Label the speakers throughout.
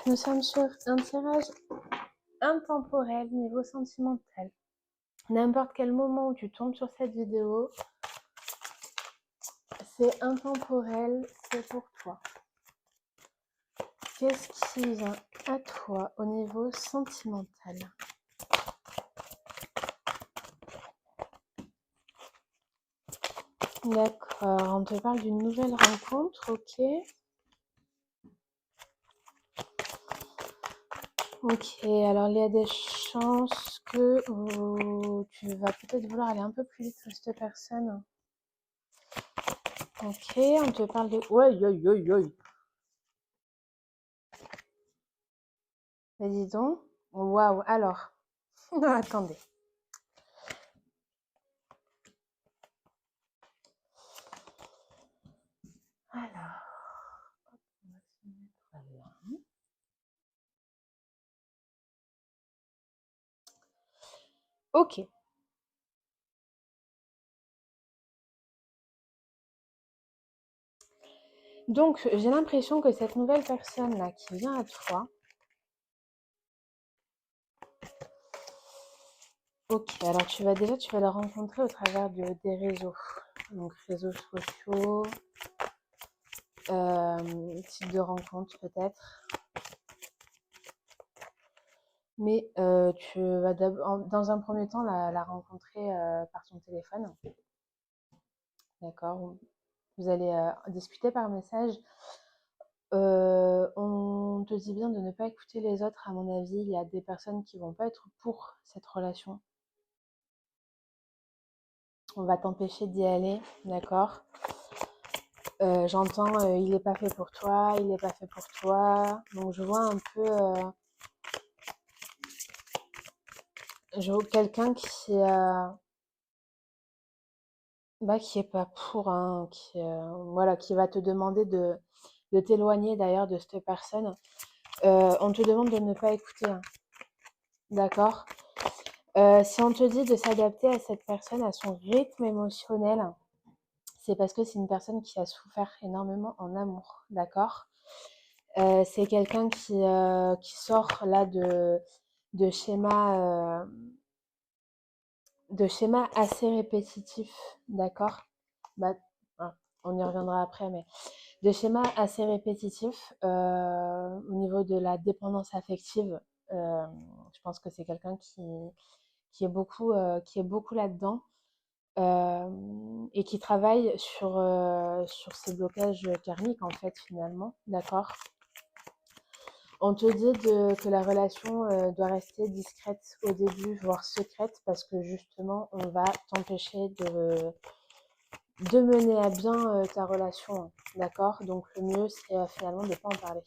Speaker 1: Nous sommes sur un tirage intemporel niveau sentimental. N'importe quel moment où tu tombes sur cette vidéo, c'est intemporel, c'est pour toi. Qu'est-ce qui vient à toi au niveau sentimental? D'accord, on te parle d'une nouvelle rencontre, ok. Ok, alors il y a des chances que tu vas peut-être vouloir aller un peu plus vite que cette personne. Ok, on te parle de... Ouais. Mais dis donc, waouh, alors, attendez. Alors, on va se mettre là. Ok. Donc, j'ai l'impression que cette nouvelle personne-là qui vient à toi, ok, alors tu vas la rencontrer au travers des réseaux. Donc, réseaux sociaux, type de rencontre peut-être. Mais tu vas dans un premier temps la rencontrer par son téléphone. D'accord. Vous allez discuter par message. On te dit bien de ne pas écouter les autres, à mon avis. Il y a des personnes qui vont pas être pour cette relation. On va t'empêcher d'y aller, d'accord. J'entends, il n'est pas fait pour toi, il n'est pas fait pour toi. Donc je vois un peu, je vois quelqu'un qui est pas pour, hein, voilà, qui va te demander de t'éloigner d'ailleurs de cette personne. On te demande de ne pas écouter, hein, d'accord. Si on te dit de s'adapter à cette personne, à son rythme émotionnel, c'est parce que c'est une personne qui a souffert énormément en amour, d'accord. C'est quelqu'un qui sort là de schémas assez répétitifs, d'accord. Bah, on y reviendra après, mais de schémas assez répétitifs au niveau de la dépendance affective. Je pense que c'est quelqu'un qui est beaucoup là-dedans et qui travaille sur ses blocages karmiques en fait finalement, d'accord. On te dit que la relation doit rester discrète au début, voire secrète, parce que justement on va t'empêcher de mener à bien ta relation, d'accord. Donc le mieux c'est finalement de ne pas en parler.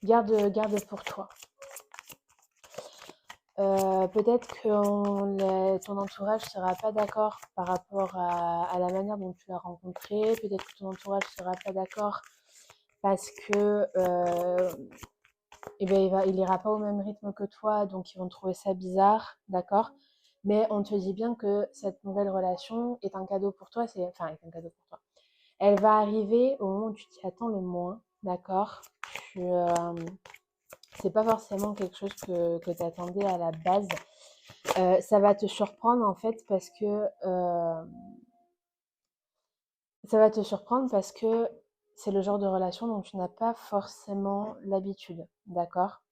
Speaker 1: Garde pour toi. Peut-être que ton entourage ne sera pas d'accord par rapport à la manière dont tu l'as rencontré. Peut-être que ton entourage ne sera pas d'accord parce que il ira pas au même rythme que toi, donc ils vont trouver ça bizarre, d'accord. Mais on te dit bien que cette nouvelle relation est un cadeau pour toi. Est un cadeau pour toi. Elle va arriver au moment où tu t'y attends le moins, d'accord. C'est pas forcément quelque chose que tu attendais à la base. Ça va te surprendre en fait parce que c'est le genre de relation dont tu n'as pas forcément l'habitude, d'accord.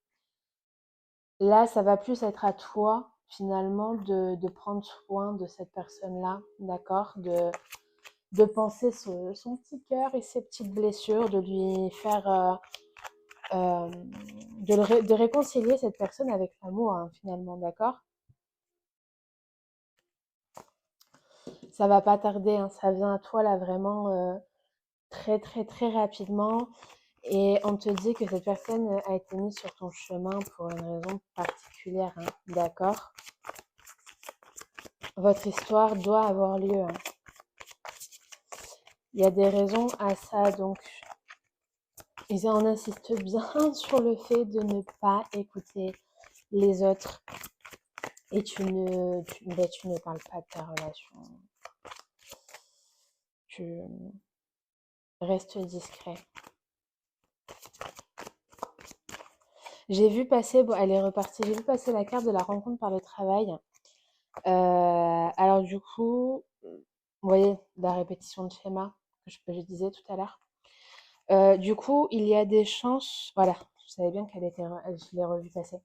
Speaker 1: Là, ça va plus être à toi finalement de prendre soin de cette personne-là, d'accord, de penser son petit cœur et ses petites blessures, de lui faire de réconcilier cette personne avec l'amour, hein, finalement, d'accord. Ça va pas tarder, hein, ça vient à toi là vraiment très très très rapidement et on te dit que cette personne a été mise sur ton chemin pour une raison particulière, hein, d'accord. Votre histoire doit avoir lieu, hein. Il y a des raisons à ça, donc on insiste bien sur le fait de ne pas écouter les autres et tu ne parles pas de ta relation. Tu restes discret. J'ai vu passer, bon, elle est repartie, j'ai vu passer la carte de la rencontre par le travail. Alors du coup, vous voyez, la répétition de schéma que je disais tout à l'heure. Du coup, il y a des chances, voilà, je savais bien qu'elle était, je l'ai revue passer.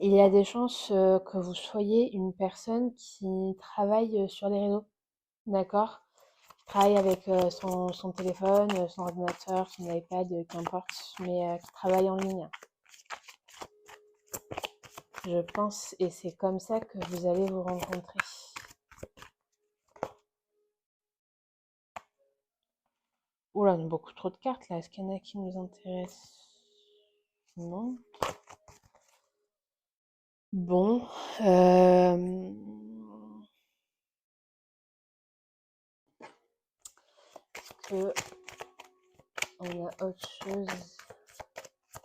Speaker 1: Il y a des chances que vous soyez une personne qui travaille sur les réseaux, d'accord? Travaille avec son téléphone, son ordinateur, son iPad, qu'importe, mais qui travaille en ligne. Je pense, et c'est comme ça que vous allez vous rencontrer. Oula, on a beaucoup trop de cartes là. Est-ce qu'il y en a qui nous intéressent? Non. Bon. Est-ce que on a autre chose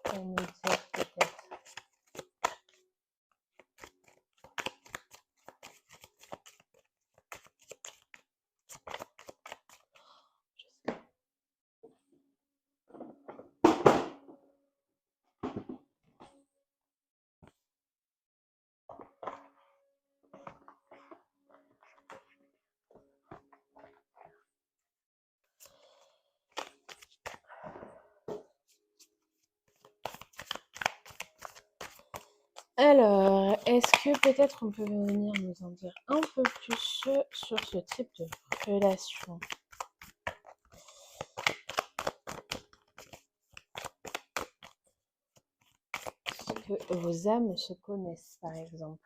Speaker 1: à nous dire peut-être? Alors, est-ce que peut-être on peut venir nous en dire un peu plus sur ce type de relation? Est-ce que vos âmes se connaissent, par exemple?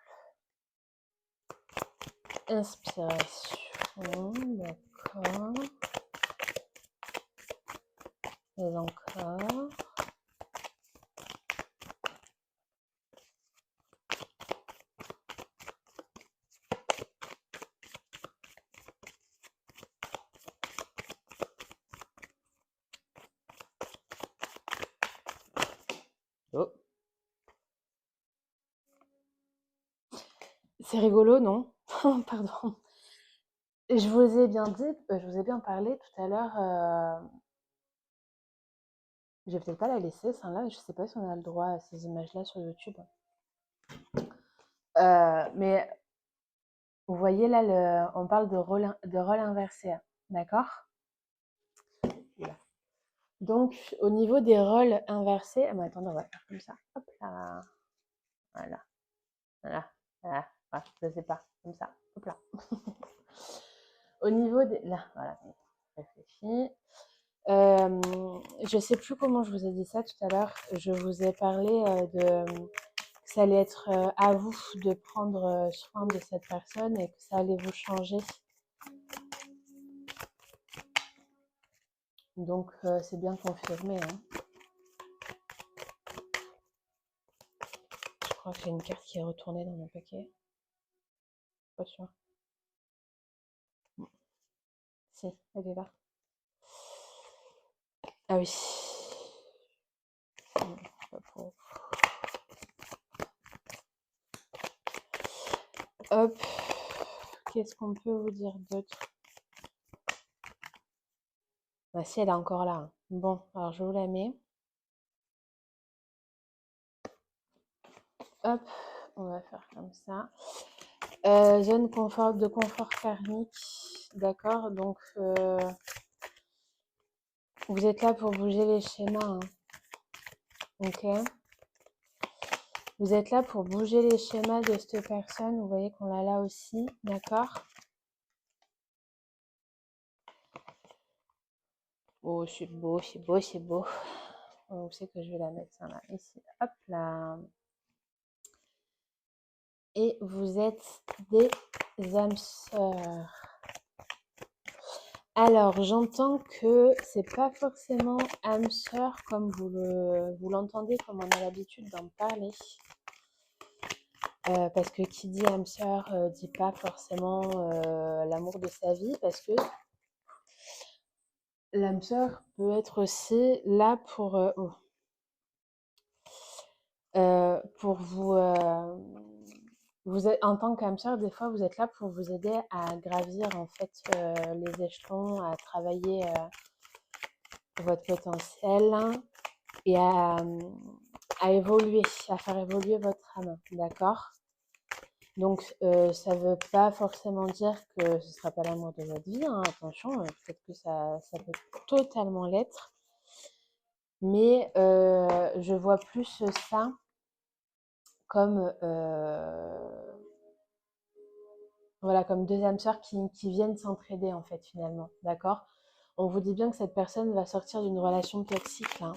Speaker 1: Inspiration, d'accord. Et encore. Oh. C'est rigolo, non? Pardon. Je vous ai bien dit, je vous ai bien parlé tout à l'heure. Je vais peut-être pas la laisser, celle-là. Je sais pas si on a le droit à ces images-là sur YouTube. Mais vous voyez là, on parle de rôle inversé, d'accord? Donc, au niveau des rôles inversés, ah, mais attendez, on va faire comme ça. Hop là, voilà, voilà, voilà. Ah, je sais pas, comme ça. Hop là. Au niveau des, là, voilà, réfléchis. Je sais plus comment je vous ai dit ça tout à l'heure. Je vous ai parlé de que ça allait être à vous de prendre soin de cette personne et que ça allait vous changer. Donc c'est bien confirmé, hein. Je crois que j'ai une carte qui est retournée dans mon paquet. Pas sûr. Si, elle est là. Ah oui. Hop. Qu'est-ce qu'on peut vous dire d'autre? Bah si, elle est encore là, hein. Bon, alors je vous la mets. Hop, on va faire comme ça. Zone de confort karmique, d'accord? Donc, vous êtes là pour bouger les schémas, hein. Ok? Vous êtes là pour bouger les schémas de cette personne. Vous voyez qu'on l'a là aussi, d'accord? Oh, c'est beau, c'est beau, c'est beau. Où c'est que je vais la mettre, ça là? Ici, hop là. Et vous êtes des âmes sœurs. Alors, j'entends que c'est pas forcément âme sœur comme vous l'entendez, comme on a l'habitude d'en parler. Parce que qui dit âme sœur dit pas forcément l'amour de sa vie, parce que l'âme sœur peut être aussi là pour vous, en tant qu'âme sœur, des fois, vous êtes là pour vous aider à gravir en fait les échelons, à travailler votre potentiel. et à évoluer, à faire évoluer votre âme, d'accord? Donc, ça veut pas forcément dire que ce sera pas l'amour de votre vie, hein, attention, peut-être que ça peut totalement l'être. Mais, je vois plus ça comme, voilà, comme 2 âmes sœurs qui viennent s'entraider en fait finalement, d'accord? On vous dit bien que cette personne va sortir d'une relation toxique là.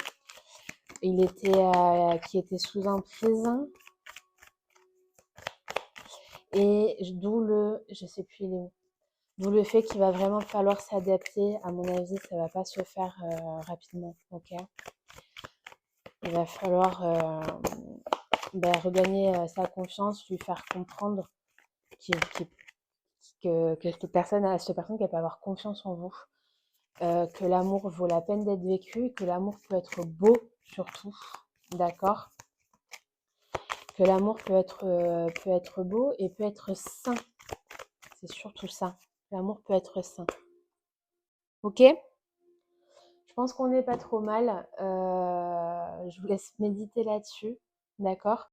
Speaker 1: Qui était sous emprise et je sais plus il est où. D'où le fait qu'il va vraiment falloir s'adapter. À mon avis, ça va pas se faire rapidement, ok? Il va falloir regagner sa confiance, lui faire comprendre qu'il- qu'il- que cette personne qu'elle peut avoir confiance en vous, que l'amour vaut la peine d'être vécu, que l'amour peut être beau surtout, d'accord? Que l'amour peut être beau et peut être sain. C'est surtout ça. L'amour peut être sain. Ok? Je pense qu'on n'est pas trop mal. Je vous laisse méditer là-dessus. D'accord?